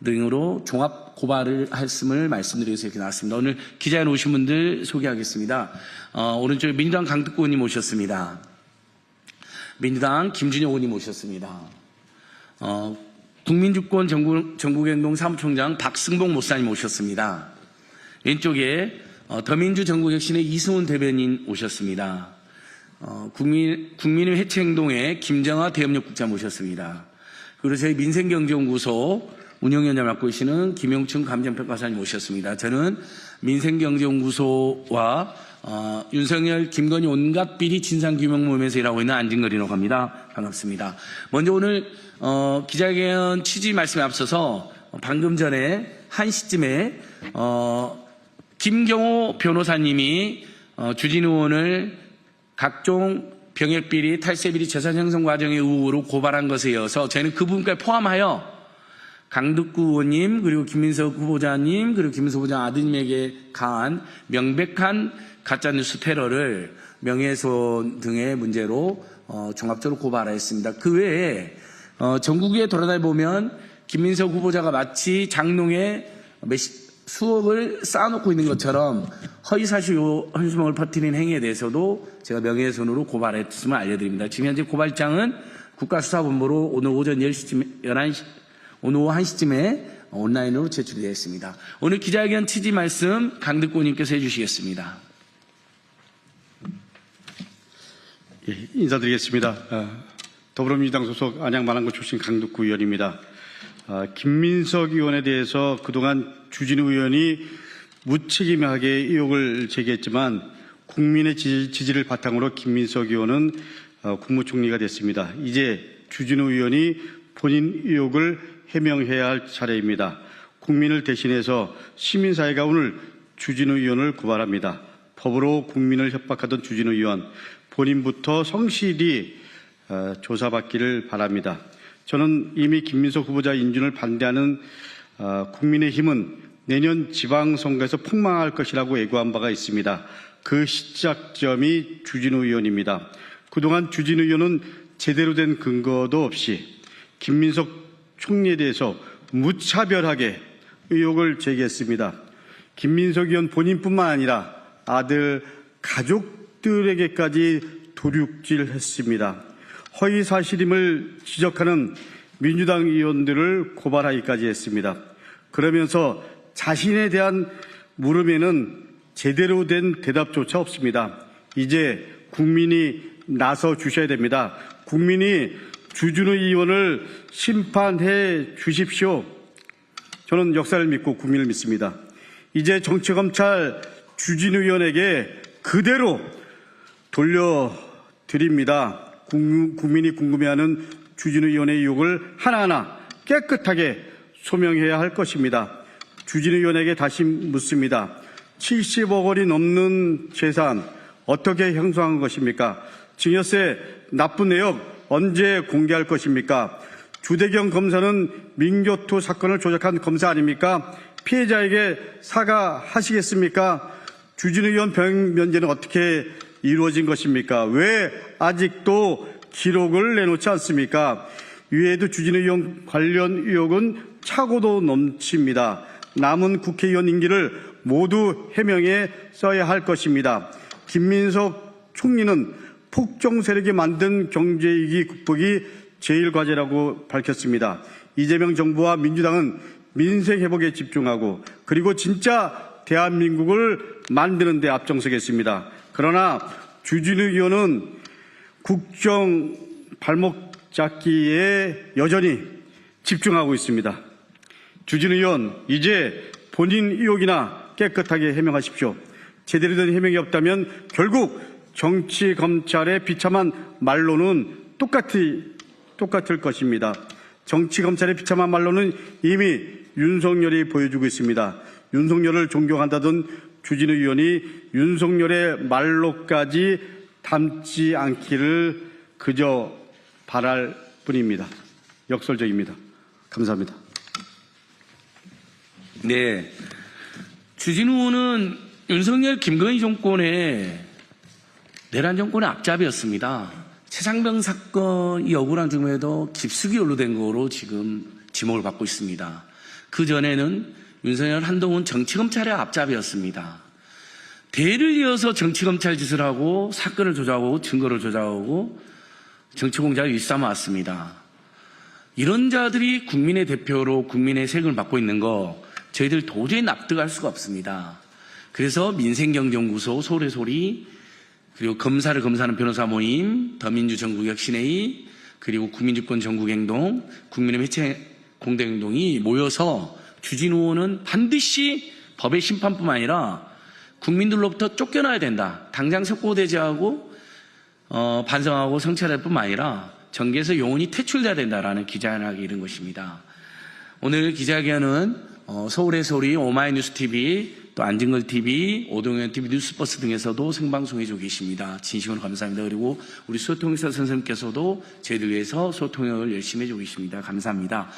등으로 종합 고발을 했음을 말씀드려서 이렇게 나왔습니다. 오늘 기자회견 오신 분들 소개하겠습니다. 오른쪽에 민주당 강특구 의원님 오셨습니다. 민주당 김준혁 의원님 오셨습니다. 국민주권 전국행동 사무총장 박승복 목사님 오셨습니다. 왼쪽에 더민주 전국혁신의 이승훈 대변인 오셨습니다. 국민의 해체행동의 김정아 대협력국장 모셨습니다. 그리고 저희 민생경제연구소 운영위원장 맡고 계시는 김용춘 감정평가사님 모셨습니다. 저는 민생경제연구소와 윤석열, 김건희 온갖 비리 진상규명 모임에서 일하고 있는 안진걸이라고 합니다. 반갑습니다. 먼저 오늘 기자회견 취지 말씀에 앞서서 방금 전에 1시쯤에 김경호 변호사님이 주진우 의원을 각종 병역비리, 탈세비리, 재산형성 과정의 의혹으로 고발한 것에 이어서 저희는 그 부분까지 포함하여 강특구 의원님 그리고 김민석 후보자님 그리고 김민석 후보자 아드님에게 가한 명백한 가짜뉴스 테러를 명예훼손 등의 문제로 종합적으로 고발하였습니다. 그 외에 전국에 돌아다니 보면 김민석 후보자가 마치 장롱에 수억을 쌓아놓고 있는 것처럼 허위사실 혼수멍을 퍼뜨리는 행위에 대해서도 제가 명예훼손으로 고발했음을 알려드립니다. 지금 현재 고발장은 국가수사본부로 오늘 오전 10시쯤, 오늘 오후 1시쯤에 온라인으로 제출이 되어 있습니다. 오늘 기자회견 취지 말씀 강특구 의원님께서 해주시겠습니다. 예, 인사드리겠습니다. 더불어민주당 소속 안양만안구 출신 강특구 의원입니다. 김민석 의원에 대해서 그동안 주진우 의원이 무책임하게 의혹을 제기했지만 국민의 지지를 바탕으로 김민석 의원은 국무총리가 됐습니다. 이제 주진우 의원이 본인 의혹을 해명해야 할 차례입니다. 국민을 대신해서 시민사회가 오늘 주진우 의원을 고발합니다. 법으로 국민을 협박하던 주진우 의원, 본인부터 성실히 조사받기를 바랍니다. 저는 이미 김민석 후보자 인준을 반대하는 국민의힘은 내년 지방선거에서 폭망할 것이라고 예고한 바가 있습니다. 그 시작점이 주진우 의원입니다. 그동안 주진우 의원은 제대로 된 근거도 없이 김민석 총리에 대해서 무차별하게 의혹을 제기했습니다. 김민석 의원 본인뿐만 아니라 아들, 가족들에게까지 도륙질했습니다. 허위 사실임을 지적하는 민주당 의원들을 고발하기까지 했습니다. 그러면서 자신에 대한 물음에는 제대로 된 대답조차 없습니다. 이제 국민이 나서 주셔야 됩니다. 국민이 주진우 의원을 심판해 주십시오. 저는 역사를 믿고 국민을 믿습니다. 이제 정치검찰 주진우 의원에게 그대로 돌려드립니다. 국민이 궁금해하는 주진우 의원의 의혹을 하나하나 깨끗하게 소명해야 할 것입니다. 주진우 의원에게 다시 묻습니다. 70억 원이 넘는 재산 어떻게 형성한 것입니까? 증여세 납부 내역 언제 공개할 것입니까? 주대경 검사는 민교토 사건을 조작한 검사 아닙니까? 피해자에게 사과하시겠습니까? 주진우 의원 병역 면제는 어떻게 이루어진 것입니까? 왜 아직도 기록을 내놓지 않습니까? 이외에도 주진우 의원 관련 의혹은 차고도 넘칩니다. 남은 국회의원 임기를 모두 해명해 써야 할 것입니다. 김민석 총리는 폭정 세력이 만든 경제위기 극복이 제일 과제라고 밝혔습니다. 이재명 정부와 민주당은 민생 회복에 집중하고 그리고 진짜 대한민국을 만드는 데 앞장서겠습니다. 그러나 주진우 의원은 국정 발목 잡기에 여전히 집중하고 있습니다. 주진우 의원, 이제 본인 의혹이나 깨끗하게 해명하십시오. 제대로 된 해명이 없다면 결국 정치 검찰의 비참한 말로는 똑같을 것입니다. 정치 검찰의 비참한 말로는 이미 윤석열이 보여주고 있습니다. 윤석열을 존경한다던 주진우 의원이 윤석열의 말로까지 닮지 않기를 그저 바랄 뿐입니다. 역설적입니다. 감사합니다. 네, 주진우 의원은 윤석열 김건희 정권의 내란 정권의 앞잡이였습니다. 최상병 사건이 억울한 중에도 깊숙이 연루된 거로 지금 지목을 받고 있습니다. 그전에는 윤석열, 한동훈 정치검찰의 앞잡이였습니다. 대를 이어서 정치검찰 짓을 하고 사건을 조작하고 증거를 조작하고 정치공작을 일삼아왔습니다. 이런 자들이 국민의 대표로 국민의 세금을 받고 있는 거 저희들 도저히 납득할 수가 없습니다. 그래서 민생경제연구소, 서울의 소리, 그리고 검사를 검사하는 변호사 모임, 더민주 전국혁신회의, 그리고 국민주권 전국행동, 국민의 해체 공동행동이 모여서 주진우 의원은 반드시 법의 심판뿐만 아니라 국민들로부터 쫓겨나야 된다. 당장 석고대죄하고 반성하고 성찰할 뿐만 아니라 정계에서 영원히 퇴출돼야 된다라는 기자회견을 이른 것입니다. 오늘 기자회견은 서울의 소리, 오마이뉴스TV, 또 안진걸TV, 오동현TV, 뉴스버스 등에서도 생방송해주고 계십니다. 진심으로 감사합니다. 그리고 우리 소통의사 선생님께서도 저희들 위해서 소통을 열심히 해주고 계십니다. 감사합니다.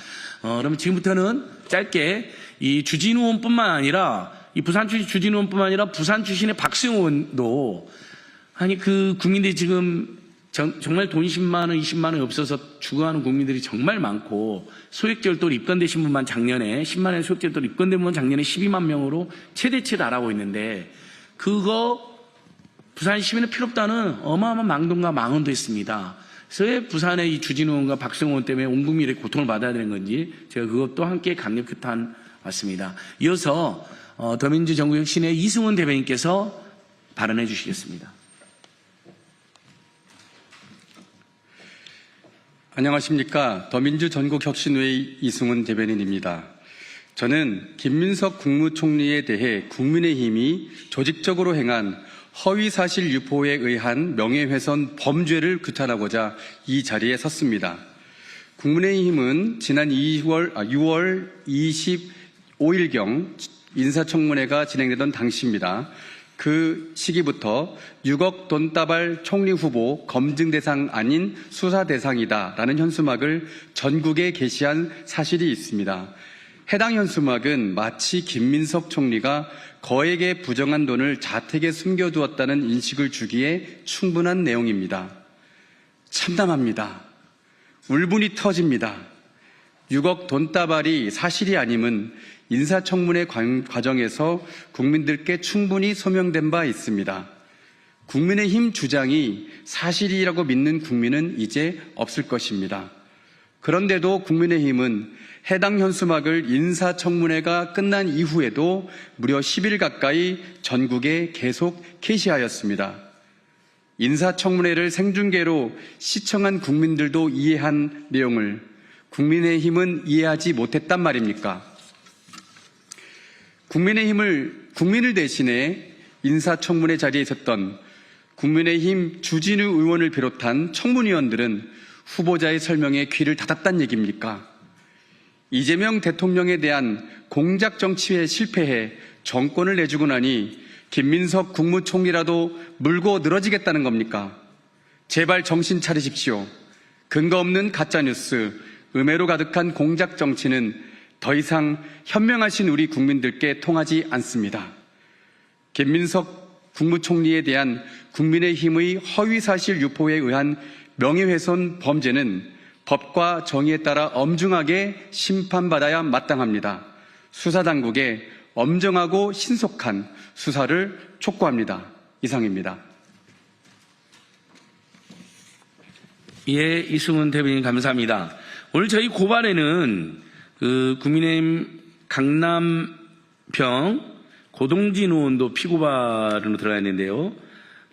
그러면 지금부터는 짧게 이 주진우 의원뿐만 아니라 이 부산 출신 주진우 의원뿐만 아니라 부산 출신의 박수영 의원도 아니 그 국민들이 지금 정말 돈 10만 원, 20만 원이 없어서 죽어가는 국민들이 정말 많고 소액절도로 입건되신 분만 작년에 10만 원의 소액절도로 입건된 분만 작년에 12만 명으로 최대치 달하고 있는데 그거 부산 시민은 필요 없다는 어마어마한 망동과 망언도 있습니다. 그래서 왜 부산의 이 주진우 의원과 박수영 의원 때문에 온 국민이 고통을 받아야 되는 건지 제가 그것도 함께 강력 규탄 왔습니다. 이어서 더민주 전국혁신의 이승훈 대변인께서 발언해 주시겠습니다. 안녕하십니까. 더민주 전국혁신회의 이승훈 대변인입니다. 저는 김민석 국무총리에 대해 국민의힘이 조직적으로 행한 허위사실 유포에 의한 명예훼손 범죄를 규탄하고자 이 자리에 섰습니다. 국민의힘은 지난 6월 25일경 인사청문회가 진행되던 당시입니다. 그 시기부터 6억 돈다발 총리 후보 검증 대상 아닌 수사 대상이다라는 현수막을 전국에 게시한 사실이 있습니다. 해당 현수막은 마치 김민석 총리가 거액의 부정한 돈을 자택에 숨겨두었다는 인식을 주기에 충분한 내용입니다. 참담합니다. 울분이 터집니다. 6억 돈다발이 사실이 아님은 인사청문회 과정에서 국민들께 충분히 소명된 바 있습니다. 국민의힘 주장이 사실이라고 믿는 국민은 이제 없을 것입니다. 그런데도 국민의힘은 해당 현수막을 인사청문회가 끝난 이후에도 무려 10일 가까이 전국에 계속 게시하였습니다. 인사청문회를 생중계로 시청한 국민들도 이해한 내용을 국민의힘은 이해하지 못했단 말입니까? 국민을 대신해 인사청문회 자리에 있었던 국민의힘 주진우 의원을 비롯한 청문위원들은 후보자의 설명에 귀를 닫았단 얘기입니까? 이재명 대통령에 대한 공작 정치에 실패해 정권을 내주고 나니 김민석 국무총리라도 물고 늘어지겠다는 겁니까? 제발 정신 차리십시오. 근거 없는 가짜뉴스, 음해로 가득한 공작 정치는 더 이상 현명하신 우리 국민들께 통하지 않습니다. 김민석 국무총리에 대한 국민의힘의 허위사실 유포에 의한 명예훼손 범죄는 법과 정의에 따라 엄중하게 심판받아야 마땅합니다. 수사당국에 엄정하고 신속한 수사를 촉구합니다. 이상입니다. 예, 이승훈 대변인 감사합니다. 오늘 저희 고발에는 국민의힘 강남평 고동진 의원도 피고발으로 들어가 있는데요.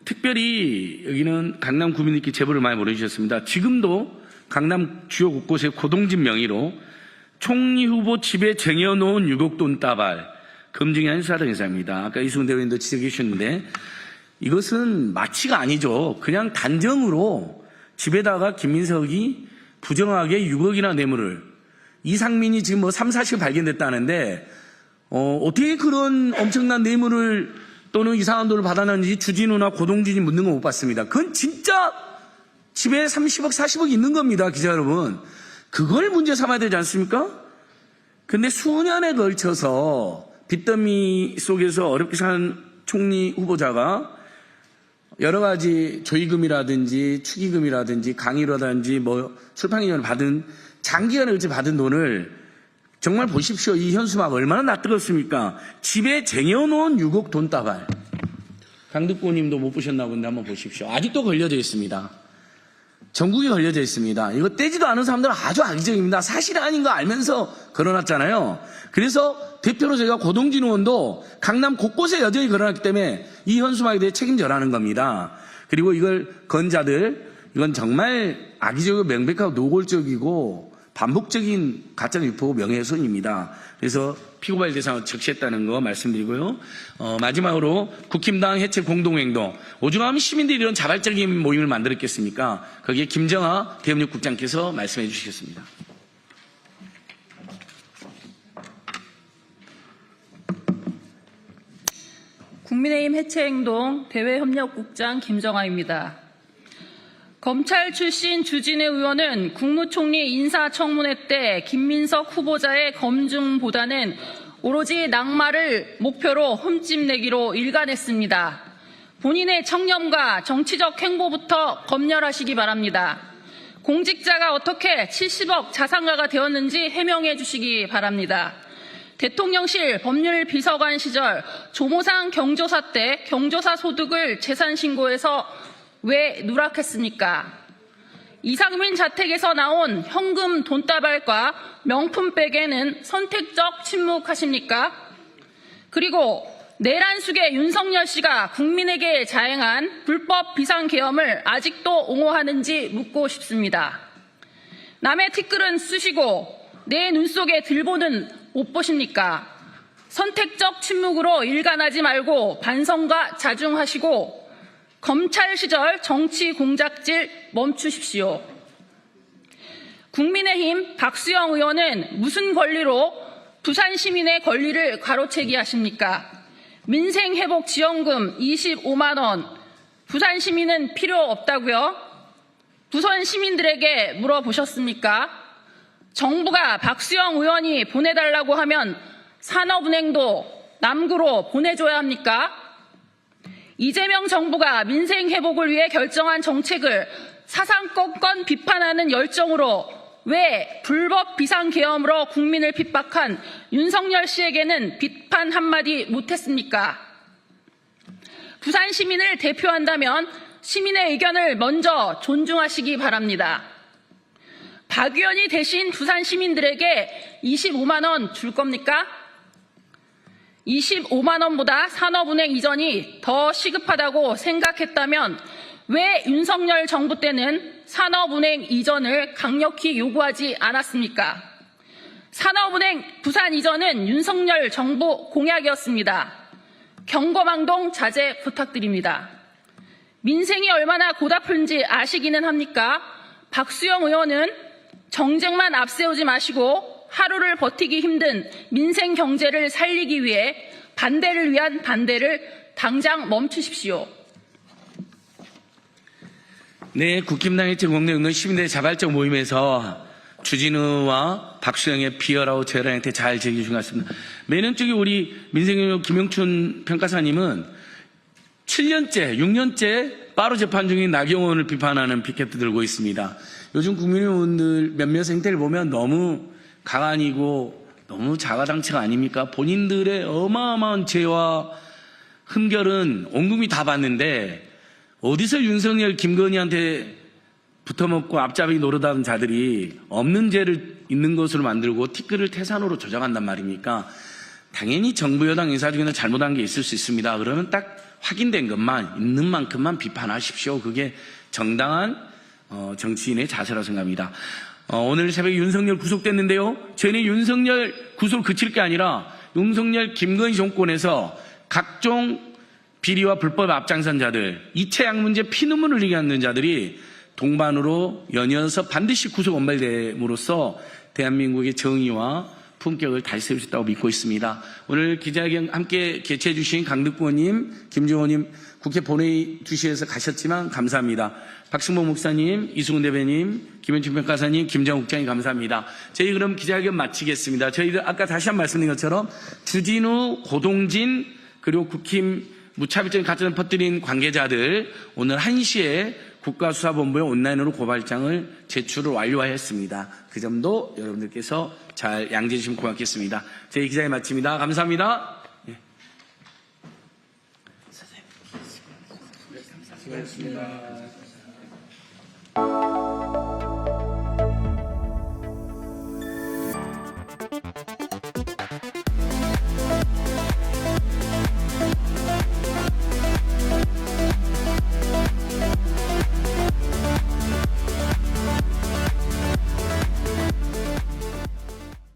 특별히 여기는 강남 구민들께 제보를 많이 보내주셨습니다. 지금도 강남 주요 곳곳에 고동진 명의로 총리 후보 집에 쟁여놓은 6억 돈 다발 검증이 아닌 수사 대상입니다. 아까 이승훈 대변인도 지적해 주셨는데 이것은 마치가 아니죠. 그냥 단정으로 집에다가 김민석이 부정하게 6억이나 뇌물을 이상민이 지금 뭐 3, 4씩 발견됐다는데 어떻게 그런 엄청난 뇌물을 또는 이상한 돈을 받아놨는지 주진우나 고동진이 묻는 거 못 봤습니다. 그건 진짜 집에 30억, 40억 있는 겁니다. 기자 여러분. 그걸 문제 삼아야 되지 않습니까? 근데 수년에 걸쳐서 빚더미 속에서 어렵게 사는 총리 후보자가 여러 가지 조의금이라든지 축의금이라든지 강의료라든지 뭐 출판기념을 받은 장기간에 걸쳐 받은 돈을 정말 보십시오. 이 현수막 얼마나 낯뜨겁습니까? 집에 쟁여놓은 6억 돈다발. 강덕구 님도 못 보셨나 본데 한번 보십시오. 아직도 걸려져 있습니다. 전국에 걸려져 있습니다. 이거 떼지도 않은 사람들은 아주 악의적입니다. 사실 아닌 거 알면서 걸어놨잖아요. 그래서 대표로 저희가 고동진 의원도 강남 곳곳에 여전히 걸어놨기 때문에 이 현수막에 대해 책임져라는 겁니다. 그리고 이걸 건 자들, 이건 정말 악의적이고 명백하고 노골적이고 반복적인 가짜 유포 명예훼손입니다. 그래서 피고발 대상을 적시했다는 거 말씀드리고요. 마지막으로 국힘당 해체 공동행동. 오죽하면 시민들이 이런 자발적인 모임을 만들었겠습니까? 거기에 김정하 대협력국장께서 말씀해 주시겠습니다. 국민의힘 해체행동 대외협력국장 김정하입니다. 검찰 출신 주진우 의원은 국무총리 인사청문회 때 김민석 후보자의 검증보다는 오로지 낙마를 목표로 흠집내기로 일관했습니다. 본인의 청렴과 정치적 행보부터 검열하시기 바랍니다. 공직자가 어떻게 70억 자산가가 되었는지 해명해 주시기 바랍니다. 대통령실 법률비서관 시절 조모상 경조사 때 경조사 소득을 재산신고해서 왜 누락했습니까? 이상민 자택에서 나온 현금 돈다발과 명품백에는 선택적 침묵하십니까? 그리고 내란숙의 윤석열 씨가 국민에게 자행한 불법 비상계엄을 아직도 옹호하는지 묻고 싶습니다. 남의 티끌은 쓰시고 내 눈 속에 들보는 못 보십니까? 선택적 침묵으로 일관하지 말고 반성과 자중하시고 검찰 시절 정치 공작질 멈추십시오. 국민의힘 박수영 의원은 무슨 권리로 부산 시민의 권리를 가로채기 하십니까? 민생회복지원금 25만 원, 부산 시민은 필요 없다고요? 부산 시민들에게 물어보셨습니까? 정부가 박수영 의원이 보내달라고 하면 산업은행도 남구로 보내줘야 합니까? 이재명 정부가 민생 회복을 위해 결정한 정책을 사상권권 비판하는 열정으로 왜 불법 비상계엄으로 국민을 핍박한 윤석열 씨에게는 비판 한마디 못했습니까? 부산 시민을 대표한다면 시민의 의견을 먼저 존중하시기 바랍니다. 박 의원이 대신 부산 시민들에게 25만 원 줄 겁니까? 25만 원보다 산업은행 이전이 더 시급하다고 생각했다면 왜 윤석열 정부 때는 산업은행 이전을 강력히 요구하지 않았습니까? 산업은행 부산 이전은 윤석열 정부 공약이었습니다. 경거망동 자제 부탁드립니다. 민생이 얼마나 고달픈지 아시기는 합니까? 박수영 의원은 정쟁만 앞세우지 마시고 하루를 버티기 힘든 민생 경제를 살리기 위해 반대를 위한 반대를 당장 멈추십시오. 네, 국힘당 해체 공동행동 시민들의 자발적 모임에서 주진우와 박수영의 비열하고 저열한 행태 잘 제기해 주신 것 같습니다. 매년 쪽에 우리 민생경력 김영춘 평가사님은 7년째, 6년째 빠루 재판 중인 나경원을 비판하는 피켓도 들고 있습니다. 요즘 국민의원들 몇몇 행태를 보면 너무 가관이고 너무 자가당착 아닙니까? 본인들의 어마어마한 죄와 흠결은 온 국민이 다 봤는데 어디서 윤석열, 김건희한테 붙어먹고 앞잡이 노릇하는 자들이 없는 죄를 있는 것으로 만들고 티끌을 태산으로 조작한단 말입니까? 당연히 정부 여당 인사 중에는 잘못한 게 있을 수 있습니다. 그러면 딱 확인된 것만 있는 만큼만 비판하십시오. 그게 정당한 정치인의 자세라고 생각합니다. 오늘 새벽에 윤석열 구속됐는데요. 저희는 윤석열 구속을 그칠 게 아니라 윤석열 김건희 정권에서 각종 비리와 불법 앞장선 자들, 이채양 문제 피눈물 흘리게 하는 자들이 동반으로 연이어서 반드시 구속 원발됨으로써 대한민국의 정의와 품격을 다시 세울 수 있다고 믿고 있습니다. 오늘 기자회견 함께 개최해 주신 강덕구 의원님, 김종호 의원님 국회 본회의 2시에서 가셨지만 감사합니다. 박승복 목사님, 이수근 대변인, 김현춘 평가사님, 김정욱 국장님 감사합니다. 저희 그럼 기자회견 마치겠습니다. 저희들 아까 다시 한 번 말씀드린 것처럼 주진우, 고동진 그리고 국힘 무차별적인 가짜를 퍼뜨린 관계자들 오늘 1시에 국가수사본부에 온라인으로 고발장을 제출을 완료하였습니다. 그 점도 여러분들께서 잘 양지해 주시면 고맙겠습니다. 제 기자회 마칩니다. 감사합니다. 예. 수고하셨습니다.